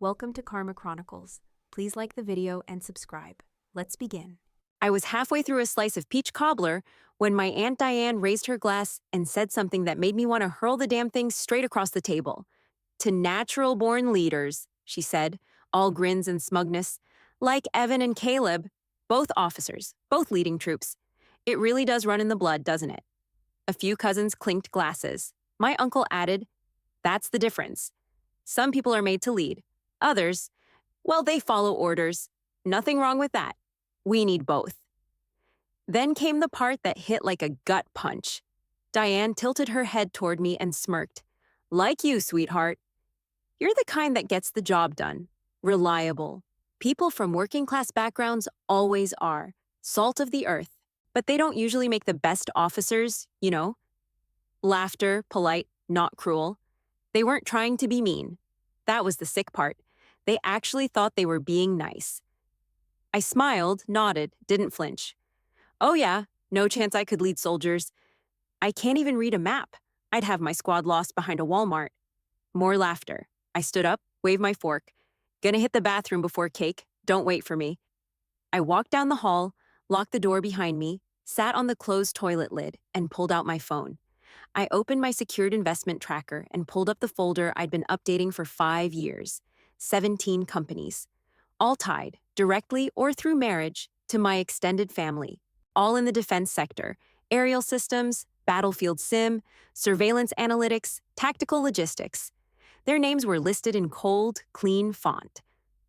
Welcome to Karma Chronicles. Please like the video and subscribe. Let's begin. I was halfway through a slice of peach cobbler when my Aunt Diane raised her glass and said something that made me want to hurl the damn thing straight across the table. To natural-born leaders, she said, all grins and smugness. Like Evan and Caleb, both officers, both leading troops. It really does run in the blood, doesn't it? A few cousins clinked glasses. My uncle added, "That's the difference. Some people are made to lead. Others, well, they follow orders. Nothing wrong with that. We need both." Then came the part that hit like a gut punch. Diane tilted her head toward me and smirked. "Like you, sweetheart. You're the kind that gets the job done. Reliable. People from working class backgrounds always are. Salt of the earth. But they don't usually make the best officers, you know? Laughter, polite, not cruel. They weren't trying to be mean. That was the sick part. They actually thought they were being nice." I smiled, nodded, didn't flinch. "Oh yeah, no chance I could lead soldiers. I can't even read a map. I'd have my squad lost behind a Walmart." More laughter. I stood up, waved my fork. "Gonna hit the bathroom before cake. Don't wait for me." I walked down the hall, locked the door behind me, sat on the closed toilet lid, and pulled out my phone. I opened my secured investment tracker and pulled up the folder I'd been updating for 5 years. 17 companies. All tied, directly or through marriage, to my extended family. All in the defense sector. Aerial systems, battlefield sim, surveillance analytics, tactical logistics. Their names were listed in cold, clean font.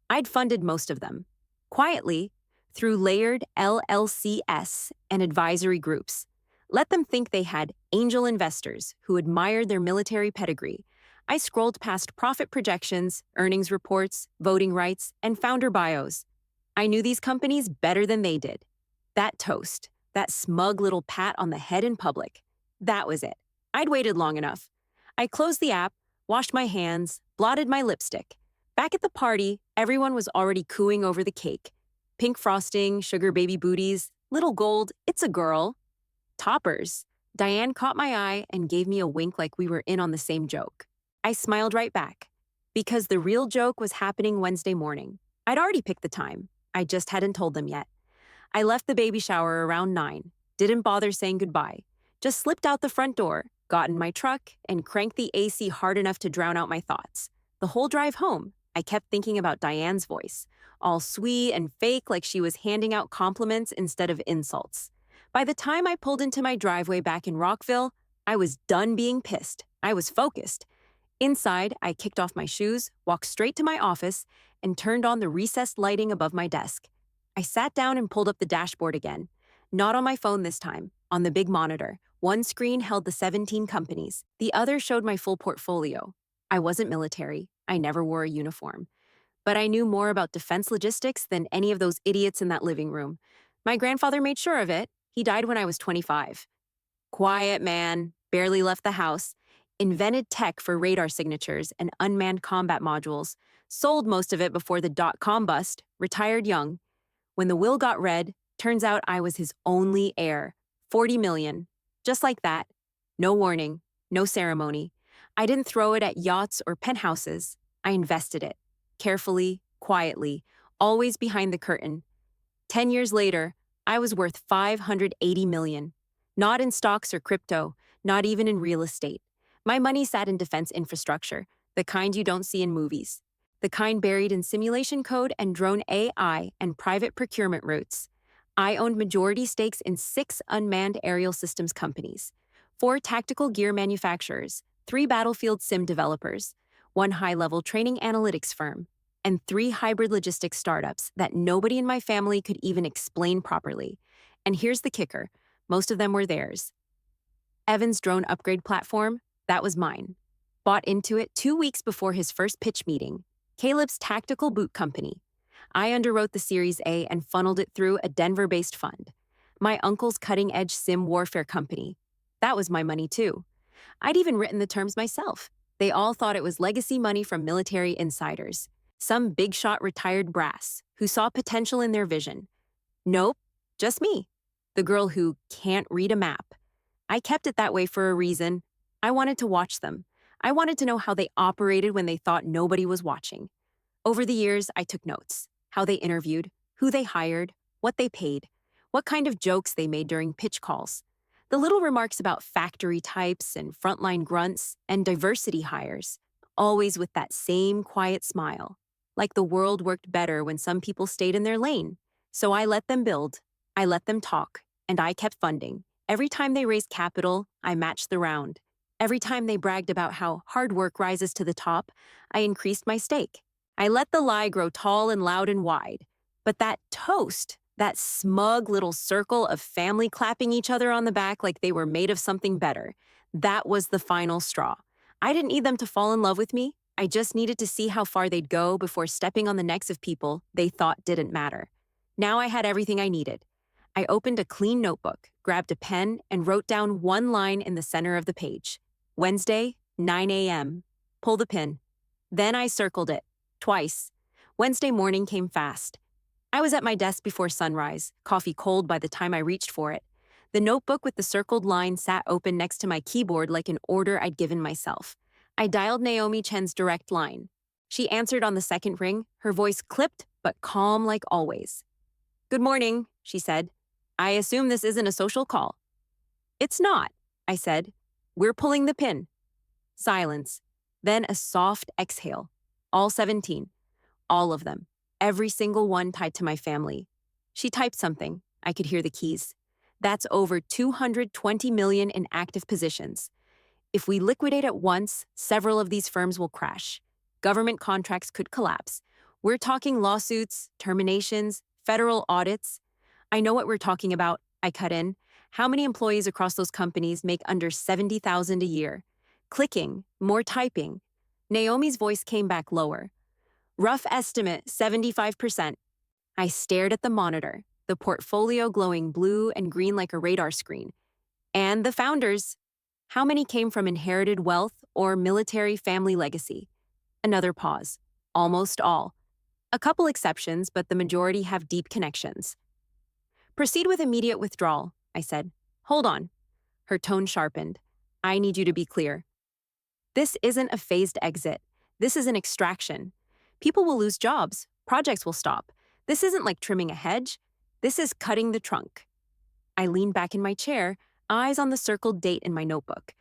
I'd funded most of them. Quietly, through layered LLCs and advisory groups. Let them think they had angel investors who admired their military pedigree. I scrolled past profit projections, earnings reports, voting rights, and founder bios. I knew these companies better than they did. That toast, that smug little pat on the head in public, that was it. I'd waited long enough. I closed the app, washed my hands, blotted my lipstick. Back at the party, everyone was already cooing over the cake. Pink frosting, sugar baby booties, little gold, it's a girl. Toppers. Diane caught my eye and gave me a wink like we were in on the same joke. I smiled right back, because the real joke was happening Wednesday morning. I'd already picked the time. I just hadn't told them yet. I left the baby shower around 9, didn't bother saying goodbye, just slipped out the front door, got in my truck, and cranked the AC hard enough to drown out my thoughts. The whole drive home, I kept thinking about Diane's voice, all sweet and fake like she was handing out compliments instead of insults. By the time I pulled into my driveway back in Rockville, I was done being pissed. I was focused. Inside, I kicked off my shoes, walked straight to my office, and turned on the recessed lighting above my desk. I sat down and pulled up the dashboard again. Not on my phone this time, on the big monitor. One screen held the 17 companies. The other showed my full portfolio. I wasn't military. I never wore a uniform. But I knew more about defense logistics than any of those idiots in that living room. My grandfather made sure of it. He died when I was 25. Quiet man, barely left the house, invented tech for radar signatures and unmanned combat modules, sold most of it before the dot-com bust, retired young. When the will got read, turns out I was his only heir. 40 million. Just like that. No warning, no ceremony. I didn't throw it at yachts or penthouses. I invested it. Carefully, quietly, always behind the curtain. 10 years later, I was worth 580 million. Not in stocks or crypto, not even in real estate. My money sat in defense infrastructure, the kind you don't see in movies. The kind buried in simulation code and drone AI and private procurement routes. I owned majority stakes in 6 unmanned aerial systems companies, 4 tactical gear manufacturers, 3 battlefield sim developers, 1 high-level training analytics firm, and 3 hybrid logistics startups that nobody in my family could even explain properly. And here's the kicker. Most of them were theirs. Evan's drone upgrade platform, that was mine. Bought into it 2 weeks before his first pitch meeting. Caleb's tactical boot company. I underwrote the Series A and funneled it through a Denver-based fund. My uncle's cutting-edge sim warfare company. That was my money too. I'd even written the terms myself. They all thought it was legacy money from military insiders. Some big-shot retired brass who saw potential in their vision. Nope, just me, the girl who can't read a map. I kept it that way for a reason. I wanted to watch them. I wanted to know how they operated when they thought nobody was watching. Over the years, I took notes: how they interviewed, who they hired, what they paid, what kind of jokes they made during pitch calls. The little remarks about factory types and frontline grunts and diversity hires, always with that same quiet smile, like the world worked better when some people stayed in their lane. So I let them build, I let them talk, and I kept funding. Every time they raised capital, I matched the round. Every time they bragged about how hard work rises to the top, I increased my stake. I let the lie grow tall and loud and wide. But that toast, that smug little circle of family clapping each other on the back like they were made of something better, that was the final straw. I didn't need them to fall in love with me. I just needed to see how far they'd go before stepping on the necks of people they thought didn't matter. Now I had everything I needed. I opened a clean notebook, grabbed a pen, and wrote down one line in the center of the page. Wednesday, 9 a.m. Pull the pin. Then I circled it, twice. Wednesday morning came fast. I was at my desk before sunrise, coffee cold by the time I reached for it. The notebook with the circled line sat open next to my keyboard like an order I'd given myself. I dialed Naomi Chen's direct line. She answered on the second ring, her voice clipped but calm like always. "Good morning," she said. "I assume this isn't a social call." "It's not," I said. "We're pulling the pin." Silence. Then a soft exhale. All 17. All of them. Every single one tied to my family. She typed something. I could hear the keys. That's over 220 million in active positions. If we liquidate at once, several of these firms will crash. Government contracts could collapse. We're talking lawsuits, terminations, federal audits. I know what we're talking about, I cut in. How many employees across those companies make under 70,000 a year? Clicking, more typing. Naomi's voice came back lower. Rough estimate, 75%. I stared at the monitor, the portfolio glowing blue and green like a radar screen. And the founders. How many came from inherited wealth or military family legacy? Another pause. Almost all. A couple exceptions, but the majority have deep connections. Proceed with immediate withdrawal, I said. Hold on. Her tone sharpened. I need you to be clear. This isn't a phased exit. This is an extraction. People will lose jobs. Projects will stop. This isn't like trimming a hedge. This is cutting the trunk. I leaned back in my chair, eyes on the circled date in my notebook.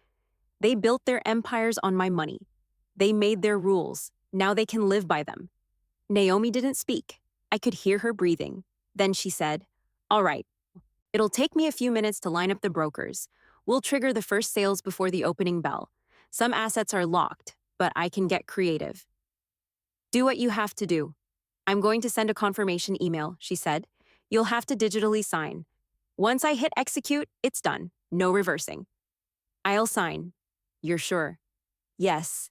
They built their empires on my money. They made their rules. Now they can live by them. Naomi didn't speak. I could hear her breathing. Then she said, "All right. It'll take me a few minutes to line up the brokers. We'll trigger the first sales before the opening bell. Some assets are locked, but I can get creative." "Do what you have to do. I'm going to send a confirmation email," she said. "You'll have to digitally sign. Once I hit execute, it's done. No reversing." "I'll sign." "You're sure?" "Yes."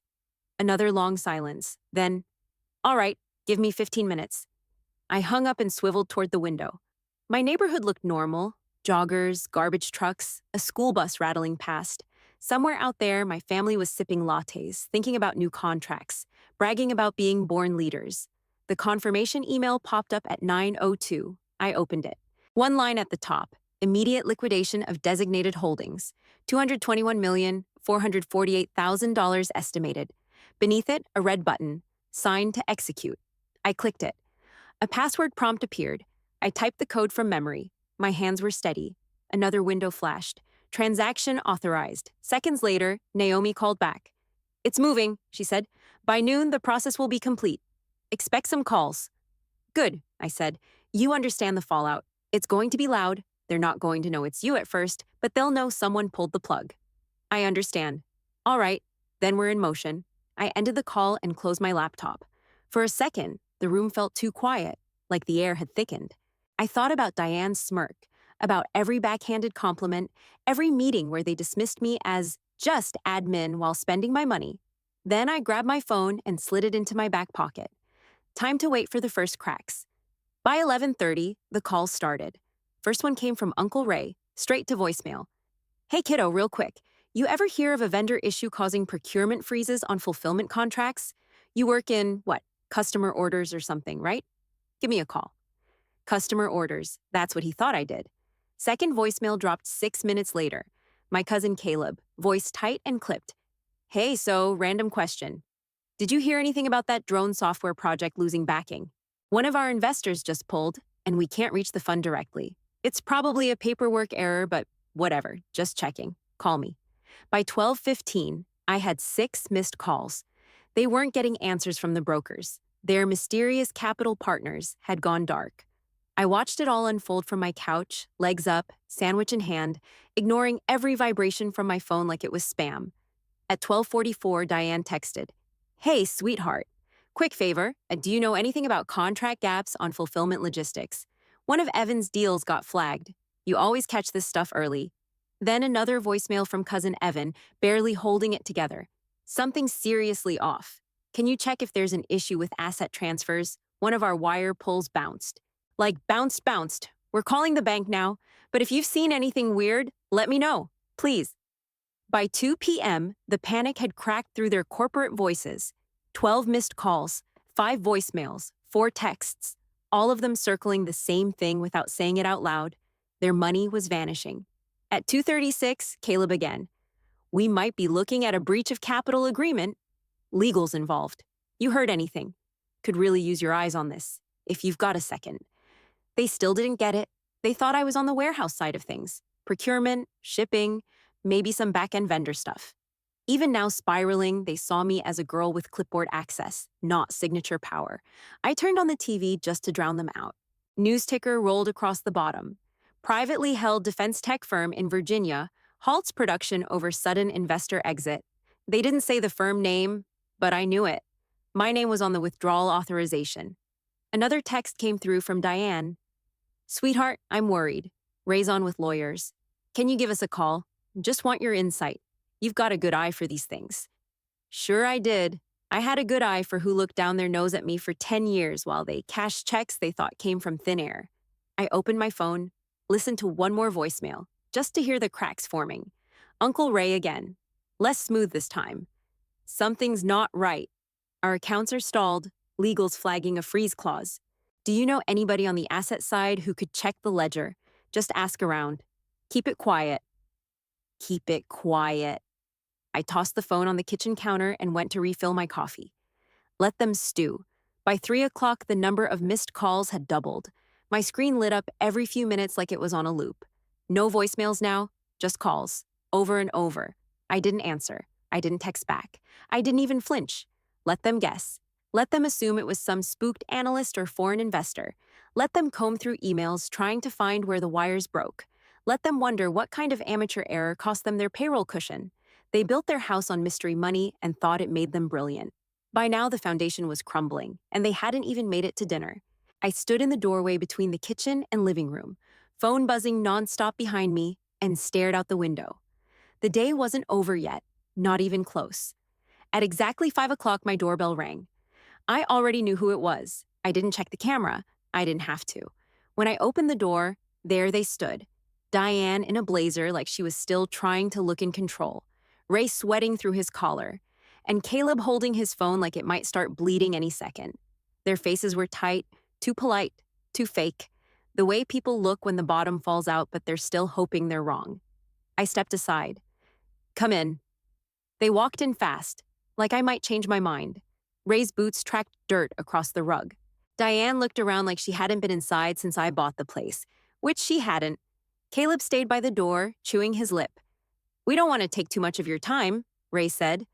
Another long silence. Then, "All right, give me 15 minutes. I hung up and swiveled toward the window. My neighborhood looked normal. Joggers, garbage trucks, a school bus rattling past. Somewhere out there, my family was sipping lattes, thinking about new contracts, bragging about being born leaders. The confirmation email popped up at 9:02. I opened it. One line at the top, immediate liquidation of designated holdings, $221,448,000 estimated. Beneath it, a red button, signed to execute. I clicked it. A password prompt appeared. I typed the code from memory. My hands were steady. Another window flashed. Transaction authorized. Seconds later, Naomi called back. "It's moving," she said. "By noon, the process will be complete. Expect some calls." "Good," I said. "You understand the fallout. It's going to be loud. They're not going to know it's you at first, but they'll know someone pulled the plug." "I understand." "All right, then we're in motion." I ended the call and closed my laptop. For a second, the room felt too quiet, like the air had thickened. I thought about Diane's smirk, about every backhanded compliment, every meeting where they dismissed me as just admin while spending my money. Then I grabbed my phone and slid it into my back pocket. Time to wait for the first cracks. By 11:30, the calls started. First one came from Uncle Ray, straight to voicemail. "Hey kiddo, real quick. You ever hear of a vendor issue causing procurement freezes on fulfillment contracts? You work in, customer orders or something, right? Give me a call." Customer orders. That's what he thought I did. Second voicemail dropped 6 minutes later. My cousin Caleb, voice tight and clipped. "Hey, so, random question. Did you hear anything about that drone software project losing backing? One of our investors just pulled, and we can't reach the fund directly. It's probably a paperwork error, but whatever, just checking. Call me. By 12:15, I had 6 missed calls. They weren't getting answers from the brokers. Their mysterious capital partners had gone dark. I watched it all unfold from my couch, legs up, sandwich in hand, ignoring every vibration from my phone like it was spam. At 12:44, Diane texted, "Hey, sweetheart. Quick favor, do you know anything about contract gaps on fulfillment logistics? One of Evan's deals got flagged. You always catch this stuff early." Then another voicemail from cousin Evan, barely holding it together. "Something's seriously off. Can you check if there's an issue with asset transfers? One of our wire pulls bounced." Like, bounced. We're calling the bank now, but if you've seen anything weird, let me know, please. By 2 p.m., the panic had cracked through their corporate voices. 12 missed calls, 5 voicemails, 4 texts, all of them circling the same thing without saying it out loud. Their money was vanishing. At 2:36, Caleb again. "We might be looking at a breach of capital agreement. Legal's involved. You heard anything? Could really use your eyes on this, if you've got a second." They still didn't get it. They thought I was on the warehouse side of things. Procurement, shipping, maybe some back-end vendor stuff. Even now spiraling, they saw me as a girl with clipboard access, not signature power. I turned on the TV just to drown them out. News ticker rolled across the bottom. Privately held defense tech firm in Virginia halts production over sudden investor exit. They didn't say the firm name, but I knew it. My name was on the withdrawal authorization. Another text came through from Diane. "Sweetheart, I'm worried. Raison with lawyers. Can you give us a call? Just want your insight. You've got a good eye for these things." Sure I did. I had a good eye for who looked down their nose at me for 10 years while they cashed checks they thought came from thin air. I opened my phone, listened to one more voicemail, just to hear the cracks forming. Uncle Ray again. Less smooth this time. "Something's not right. Our accounts are stalled. Legal's flagging a freeze clause. Do you know anybody on the asset side who could check the ledger? Just ask around. Keep it quiet." Keep it quiet. I tossed the phone on the kitchen counter and went to refill my coffee. Let them stew. By 3 o'clock, the number of missed calls had doubled. My screen lit up every few minutes like it was on a loop. No voicemails now, just calls. Over and over. I didn't answer. I didn't text back. I didn't even flinch. Let them guess. Let them assume it was some spooked analyst or foreign investor. Let them comb through emails trying to find where the wires broke. Let them wonder what kind of amateur error cost them their payroll cushion. They built their house on mystery money and thought it made them brilliant. By now, the foundation was crumbling, and they hadn't even made it to dinner. I stood in the doorway between the kitchen and living room, phone buzzing nonstop behind me, and stared out the window. The day wasn't over yet, not even close. At exactly 5 o'clock, my doorbell rang. I already knew who it was. I didn't check the camera. I didn't have to. When I opened the door, there they stood. Diane in a blazer like she was still trying to look in control. Ray sweating through his collar. And Caleb holding his phone like it might start bleeding any second. Their faces were tight, too polite, too fake. The way people look when the bottom falls out but they're still hoping they're wrong. I stepped aside. "Come in." They walked in fast, like I might change my mind. Ray's boots tracked dirt across the rug. Diane looked around like she hadn't been inside since I bought the place, which she hadn't. Caleb stayed by the door, chewing his lip. "We don't want to take too much of your time," Ray said,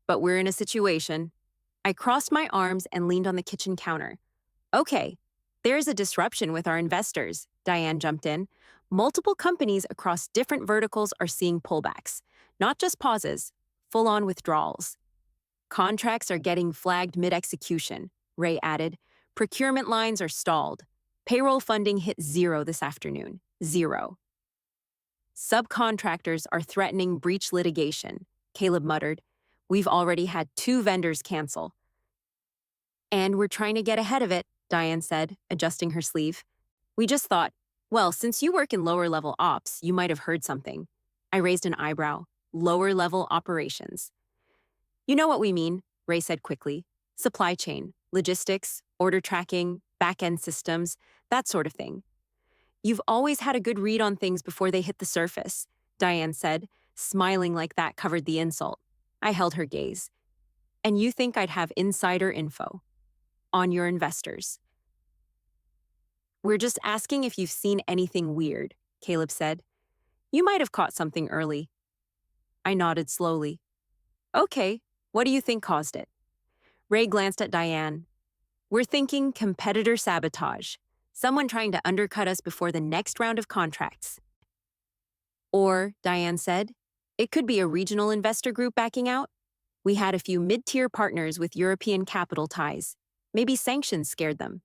"but we're in a situation." I crossed my arms and leaned on the kitchen counter. "Okay, there's a disruption with our investors," Diane jumped in. "Multiple companies across different verticals are seeing pullbacks, not just pauses, full-on withdrawals. Contracts are getting flagged mid-execution," Ray added. "Procurement lines are stalled. Payroll funding hit 0 this afternoon. 0. Subcontractors are threatening breach litigation," Caleb muttered. "We've already had 2 vendors cancel." "And we're trying to get ahead of it," Diane said, adjusting her sleeve. "We just thought, well, since you work in lower-level ops, you might have heard something." I raised an eyebrow. "Lower-level operations." "You know what we mean," Ray said quickly. "Supply chain, logistics, order tracking, back-end systems, that sort of thing." "You've always had a good read on things before they hit the surface," Diane said, smiling like that covered the insult. I held her gaze. And you think I'd have insider info on your investors. We're just asking if you've seen anything weird, Caleb said. You might have caught something early. I nodded slowly. Okay, what do you think caused it? Ray glanced at Diane. We're thinking competitor sabotage. Someone trying to undercut us before the next round of contracts. Or, Diane said, it could be a regional investor group backing out. We had a few mid-tier partners with European capital ties. Maybe sanctions scared them.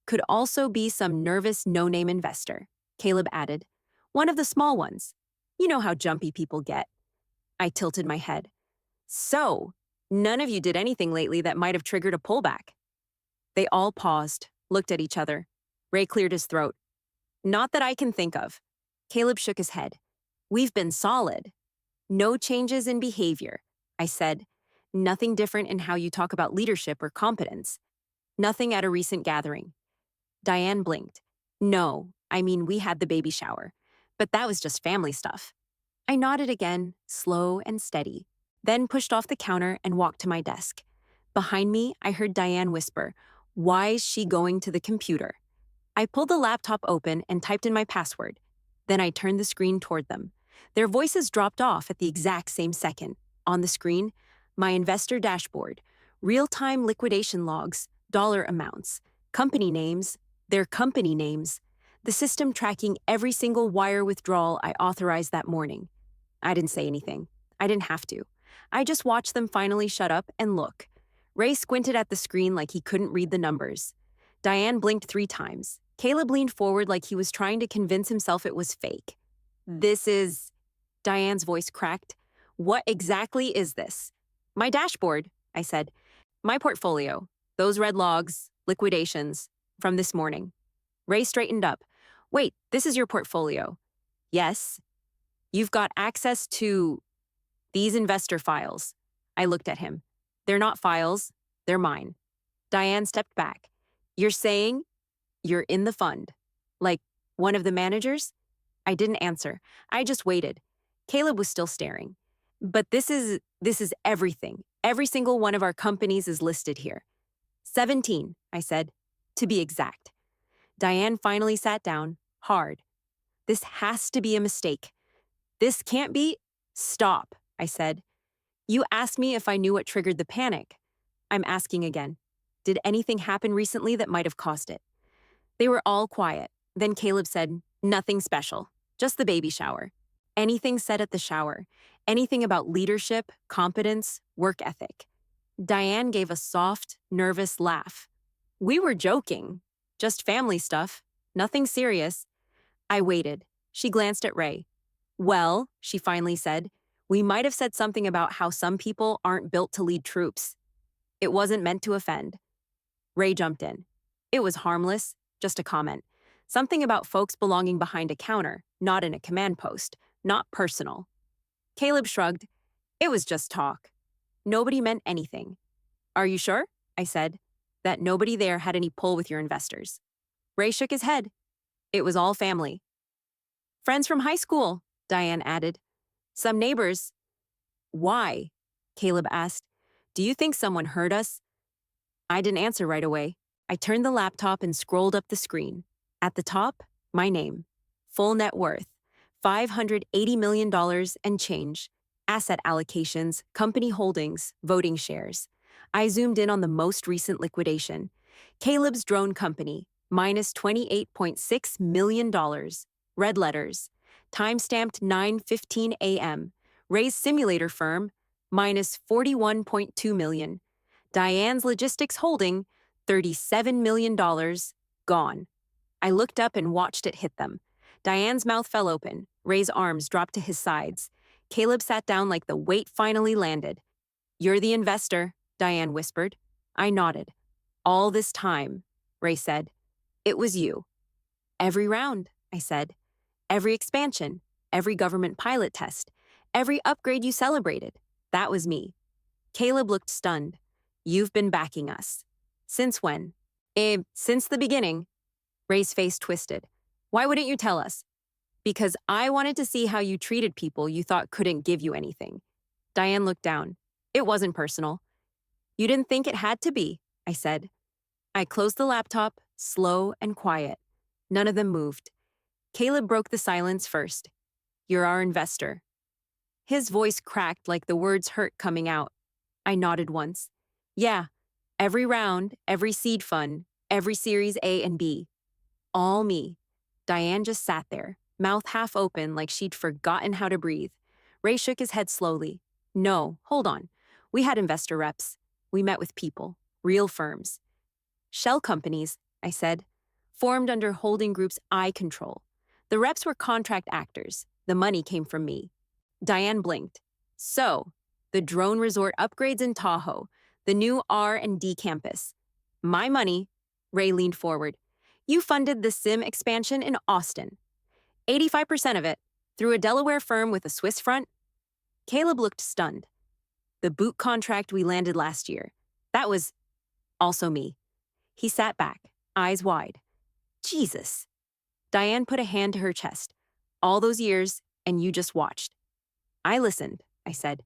Could also be some nervous no-name investor, Caleb added. One of the small ones. You know how jumpy people get. I tilted my head. So, none of you did anything lately that might have triggered a pullback. They all paused, looked at each other. Ray cleared his throat. Not that I can think of. Caleb shook his head. We've been solid. No changes in behavior, I said. Nothing different in how you talk about leadership or competence. Nothing at a recent gathering. Diane blinked. No, I mean we had the baby shower. But that was just family stuff. I nodded again, slow and steady, then pushed off the counter and walked to my desk. Behind me, I heard Diane whisper, "Why is she going to the computer?" I pulled the laptop open and typed in my password. Then I turned the screen toward them. Their voices dropped off at the exact same second. On the screen, my investor dashboard, real-time liquidation logs, dollar amounts, company names, their company names, the system tracking every single wire withdrawal I authorized that morning. I didn't say anything. I didn't have to. I just watched them finally shut up and look. Ray squinted at the screen like he couldn't read the numbers. Diane blinked 3 times. Caleb leaned forward like he was trying to convince himself it was fake. This is... Diane's voice cracked. What exactly is this? My dashboard, I said. My portfolio. Those red logs, liquidations, from this morning. Ray straightened up. Wait, this is your portfolio. Yes. You've got access to these investor files. I looked at him. They're not files, they're mine. Diane stepped back. You're saying you're in the fund? Like one of the managers? I didn't answer. I just waited. Caleb was still staring. But this is everything. Every single one of our companies is listed here. 17, I said, to be exact. Diane finally sat down, hard. This has to be a mistake. This can't be... Stop, I said. You asked me if I knew what triggered the panic. I'm asking again. Did anything happen recently that might have caused it? They were all quiet. Then Caleb said, nothing special, just the baby shower. Anything said at the shower, anything about leadership, competence, work ethic. Diane gave a soft, nervous laugh. We were joking. Just family stuff. Nothing serious. I waited. She glanced at Ray. Well, she finally said, we might have said something about how some people aren't built to lead troops. It wasn't meant to offend. Ray jumped in. It was harmless, just a comment. Something about folks belonging behind a counter, not in a command post, not personal. Caleb shrugged. It was just talk. Nobody meant anything. Are you sure? I said. That nobody there had any pull with your investors. Ray shook his head. It was all family. Friends from high school, Diane added. Some neighbors. Why? Caleb asked. Do you think someone heard us? I didn't answer right away. I turned the laptop and scrolled up the screen. At the top, my name. Full net worth. $580 million and change. Asset allocations, company holdings, voting shares. I zoomed in on the most recent liquidation. Caleb's Drone Company, minus $28.6 million. Red letters. Time-stamped 9:15 a.m. Ray's simulator firm, minus $41.2 million. Diane's Logistics Holding, $37 million. Gone. I looked up and watched it hit them. Diane's mouth fell open. Ray's arms dropped to his sides. Caleb sat down like the weight finally landed. You're the investor, Diane whispered. I nodded. All this time, Ray said. It was you. Every round, I said. Every expansion, every government pilot test, every upgrade you celebrated. That was me. Caleb looked stunned. You've been backing us. Since when? Since the beginning. Ray's face twisted. Why wouldn't you tell us? Because I wanted to see how you treated people you thought couldn't give you anything. Diane looked down. It wasn't personal. You didn't think it had to be, I said. I closed the laptop, slow and quiet. None of them moved. Caleb broke the silence first. You're our investor. His voice cracked like the words hurt coming out. I nodded once. Yeah, every round, every seed fund, every Series A and B. All me. Diane just sat there, mouth half open like she'd forgotten how to breathe. Ray shook his head slowly. No, hold on. We had investor reps. We met with people, real firms. Shell companies, I said, formed under holding groups I control. The reps were contract actors. The money came from me. Diane blinked. So, the drone resort upgrades in Tahoe, the new R&D campus. My money, Ray leaned forward. You funded the SIM expansion in Austin. 85% of it, through a Delaware firm with a Swiss front. Caleb looked stunned. The boot contract we landed last year. That was also me. He sat back, eyes wide. Jesus. Diane put a hand to her chest. All those years, and you just watched. I listened, I said.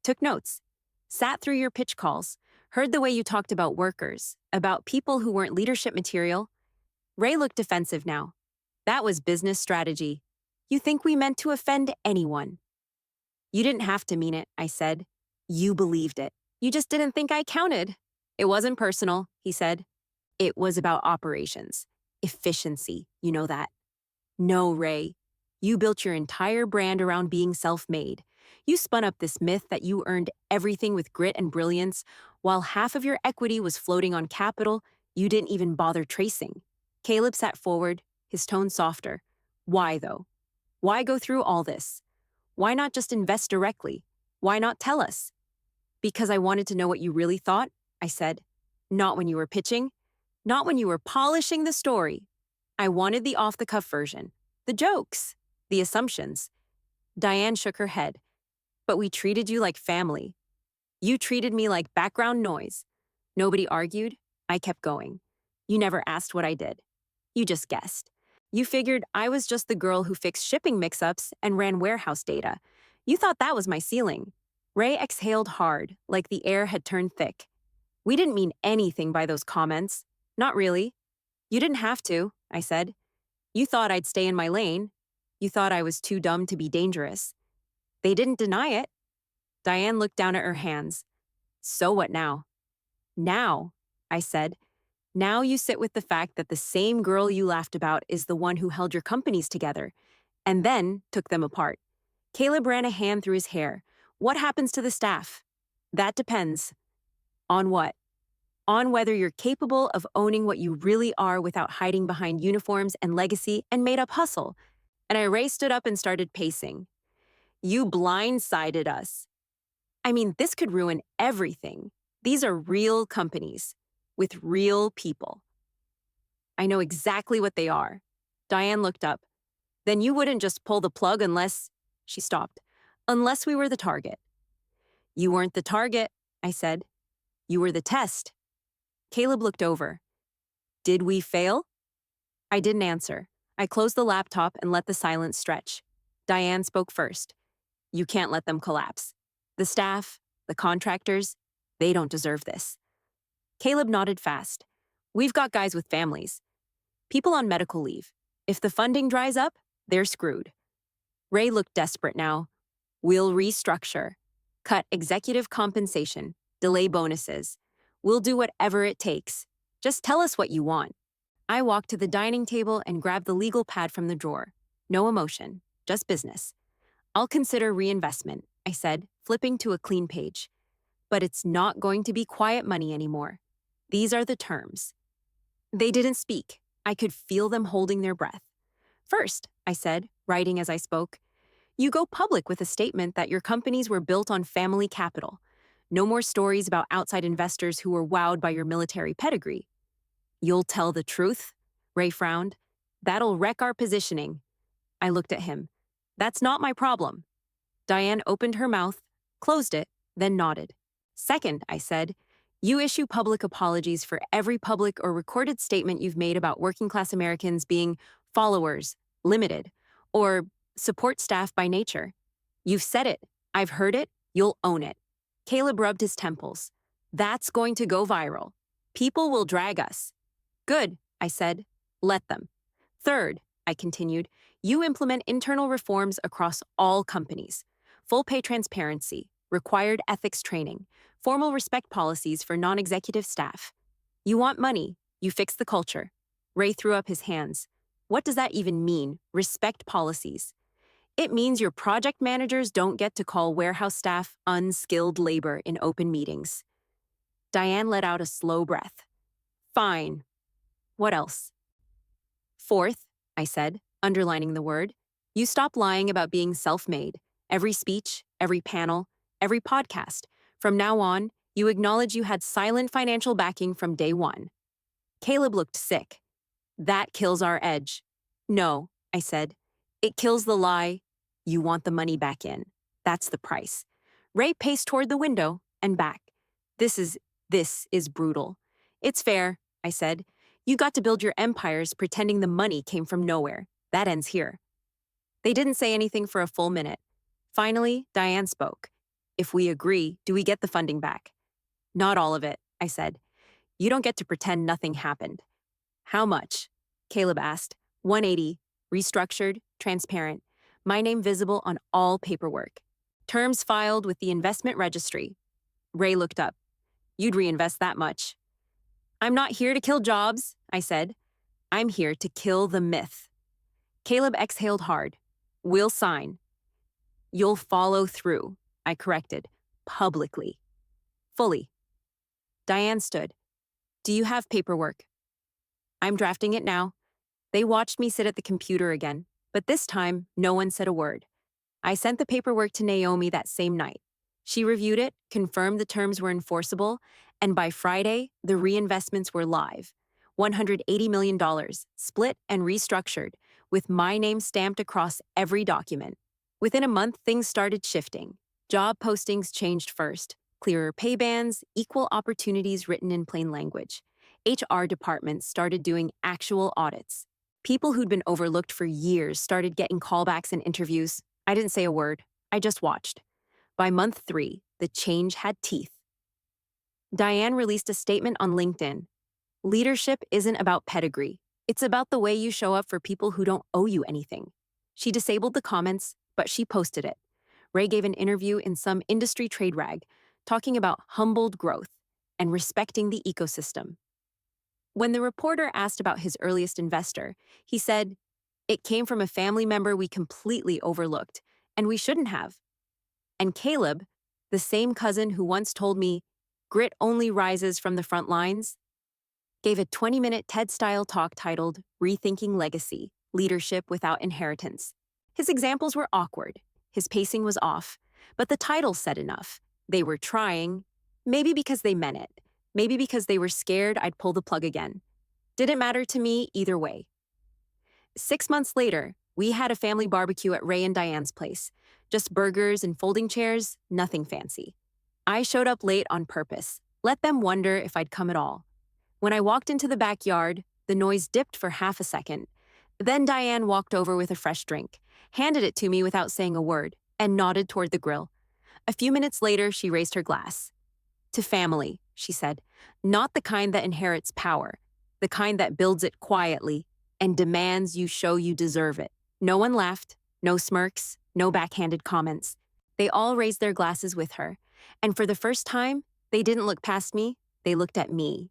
Took notes. Sat through your pitch calls. Heard the way you talked about workers, about people who weren't leadership material. Ray looked defensive now. That was business strategy. You think we meant to offend anyone. You didn't have to mean it, I said. You believed it. You just didn't think I counted. It wasn't personal, he said. It was about operations. Efficiency, you know that. No, Ray. You built your entire brand around being self-made. You spun up this myth that you earned everything with grit and brilliance, while half of your equity was floating on capital you didn't even bother tracing. Caleb sat forward, his tone softer. Why, though? Why go through all this? Why not just invest directly? Why not tell us? Because I wanted to know what you really thought, I said. Not when you were pitching. Not when you were polishing the story. I wanted the off-the-cuff version. The jokes. The assumptions. Diane shook her head. But we treated you like family. You treated me like background noise. Nobody argued. I kept going. You never asked what I did. You just guessed. You figured I was just the girl who fixed shipping mix-ups and ran warehouse data. You thought that was my ceiling. Ray exhaled hard, like the air had turned thick. We didn't mean anything by those comments. Not really. You didn't have to, I said. You thought I'd stay in my lane. You thought I was too dumb to be dangerous. They didn't deny it. Diane looked down at her hands. So what now? Now, I said. Now you sit with the fact that the same girl you laughed about is the one who held your companies together, and then took them apart. Caleb ran a hand through his hair. What happens to the staff? That depends. On what? On whether you're capable of owning what you really are without hiding behind uniforms and legacy and made-up hustle. And Ray stood up and started pacing. You blindsided us. I mean, this could ruin everything. These are real companies, with real people. I know exactly what they are. Diane looked up. Then you wouldn't just pull the plug unless... She stopped. Unless we were the target. You weren't the target, I said. You were the test. Caleb looked over. Did we fail? I didn't answer. I closed the laptop and let the silence stretch. Diane spoke first. You can't let them collapse. The staff, the contractors, they don't deserve this. Caleb nodded fast. We've got guys with families. People on medical leave. If the funding dries up, they're screwed. Ray looked desperate now. We'll restructure. Cut executive compensation. Delay bonuses. We'll do whatever it takes. Just tell us what you want. I walked to the dining table and grabbed the legal pad from the drawer. No emotion, just business. I'll consider reinvestment, I said, flipping to a clean page. But it's not going to be quiet money anymore. These are the terms. They didn't speak. I could feel them holding their breath. First, I said, writing as I spoke, you go public with a statement that your companies were built on family capital. No more stories about outside investors who were wowed by your military pedigree. You'll tell the truth? Ray frowned. That'll wreck our positioning. I looked at him. That's not my problem. Diane opened her mouth, closed it, then nodded. Second, I said, you issue public apologies for every public or recorded statement you've made about working-class Americans being followers, limited, or support staff by nature. You've said it. I've heard it. You'll own it. Caleb rubbed his temples. That's going to go viral. People will drag us. Good, I said. Let them. Third, I continued, you implement internal reforms across all companies. Full pay transparency, required ethics training, formal respect policies for non-executive staff. You want money, you fix the culture. Ray threw up his hands. What does that even mean, respect policies? It means your project managers don't get to call warehouse staff unskilled labor in open meetings. Diane let out a slow breath. Fine. What else? Fourth, I said, underlining the word, you stop lying about being self-made. Every speech, every panel, every podcast. From now on, you acknowledge you had silent financial backing from day one. Caleb looked sick. That kills our edge. No, I said. It kills the lie. You want the money back in. That's the price. Ray paced toward the window and back. This is brutal. It's fair, I said. You got to build your empires pretending the money came from nowhere. That ends here. They didn't say anything for a full minute. Finally, Diane spoke. If we agree, do we get the funding back? Not all of it, I said. You don't get to pretend nothing happened. How much? Caleb asked. 180, restructured, transparent. My name visible on all paperwork. Terms filed with the investment registry. Ray looked up. You'd reinvest that much. I'm not here to kill jobs, I said. I'm here to kill the myth. Caleb exhaled hard. We'll sign. You'll follow through, I corrected, publicly. Fully. Diane stood. Do you have paperwork? I'm drafting it now. They watched me sit at the computer again, but this time, no one said a word. I sent the paperwork to Naomi that same night. She reviewed it, confirmed the terms were enforceable, and by Friday, the reinvestments were live. $180 million, split and restructured, with my name stamped across every document. Within a month, things started shifting. Job postings changed first, clearer pay bands, equal opportunities written in plain language. HR departments started doing actual audits. People who'd been overlooked for years started getting callbacks and interviews. I didn't say a word. I just watched. By month 3, the change had teeth. Diane released a statement on LinkedIn. Leadership isn't about pedigree. It's about the way you show up for people who don't owe you anything. She disabled the comments, but she posted it. Ray gave an interview in some industry trade rag, talking about humbled growth and respecting the ecosystem. When the reporter asked about his earliest investor, he said, it came from a family member we completely overlooked, and we shouldn't have. And Caleb, the same cousin who once told me, grit only rises from the front lines, gave a 20-minute TED-style talk titled Rethinking Legacy, Leadership Without Inheritance. His examples were awkward, his pacing was off, but the title said enough. They were trying, maybe because they meant it, maybe because they were scared I'd pull the plug again. Didn't matter to me either way. 6 months later, we had a family barbecue at Ray and Diane's place. Just burgers and folding chairs, nothing fancy. I showed up late on purpose. Let them wonder if I'd come at all. When I walked into the backyard, the noise dipped for half a second. Then Diane walked over with a fresh drink, handed it to me without saying a word, and nodded toward the grill. A few minutes later, she raised her glass. To family, she said, not the kind that inherits power, the kind that builds it quietly and demands you show you deserve it. No one laughed, no smirks, no backhanded comments. They all raised their glasses with her, and for the first time, they didn't look past me, they looked at me.